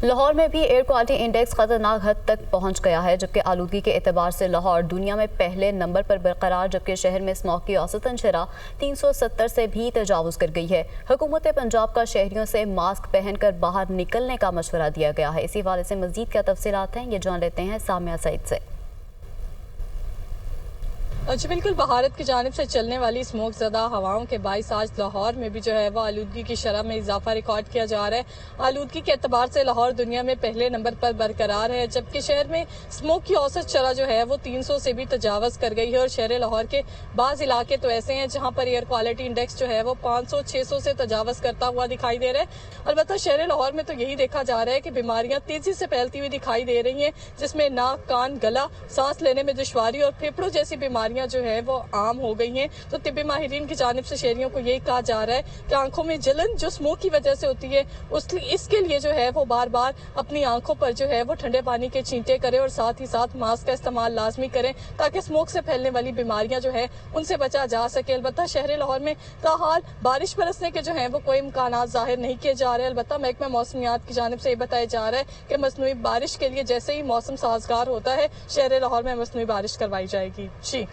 لاہور میں بھی air quality index خطرناک حد تک پہنچ گیا ہے، جبکہ آلودگی کے اعتبار سے لاہور دنیا میں پہلے نمبر پر برقرار، جبکہ شہر میں اسموگ کی اوسطاً شرح 370 سے بھی تجاوز کر گئی ہے۔ حکومت پنجاب کا شہریوں سے ماسک پہن کر باہر نکلنے کا مشورہ دیا گیا ہے۔ اسی حوالے سے مزید کیا تفصیلات ہیں، یہ جان لیتے ہیں سامیہ سعید سے۔ جی بالکل، بھارت کی جانب سے چلنے والی اسموگ زدہ ہواؤں کے باعث آج لاہور میں بھی جو ہے وہ آلودگی کی شرح میں اضافہ ریکارڈ کیا جا رہا ہے۔ آلودگی کے اعتبار سے لاہور دنیا میں پہلے نمبر پر برقرار ہے، جبکہ شہر میں اسموگ کی اوسط شرح جو ہے وہ 300 سے بھی تجاوز کر گئی ہے، اور شہر لاہور کے بعض علاقے تو ایسے ہیں جہاں پر ایئر کوالٹی انڈیکس جو ہے وہ 500-600 سے تجاوز کرتا ہوا دکھائی دے رہا ہے۔ البتہ شہر لاہور میں تو یہی دیکھا جا رہا ہے کہ بیماریاں تیزی سے پھیلتی ہوئی دکھائی دے رہی ہیں، جس میں ناک، کان، گلا، سانس لینے میں دشواری اور پھیپھڑوں جیسی بیماریاں جو ہے وہ عام ہو گئی ہیں۔ تو طبی ماہرین کی جانب سے شہریوں کو یہی کہا جا رہا ہے کہ آنکھوں میں جلن جو اسموگ کی وجہ سے ہوتی ہے، اس کے لیے جو ہے وہ بار بار اپنی آنکھوں پر جو ہے وہ ٹھنڈے پانی کے چھینٹے کریں، اور ساتھ ہی ساتھ ماسک کا استعمال لازمی کریں تاکہ اسموگ سے پھیلنے والی بیماریاں جو ہے ان سے بچا جا سکے۔ البتہ شہر لاہور میں تاحال بارش برسنے کے جو ہیں وہ کوئی امکانات ظاہر نہیں کیے جا رہے۔ البتہ محکمہ موسمیات کی جانب سے یہ بتایا جا رہا ہے کہ مصنوعی بارش کے لیے جیسے ہی موسم سازگار ہوتا ہے، شہر لاہور میں مصنوعی بارش کروائی جائے گی۔ جی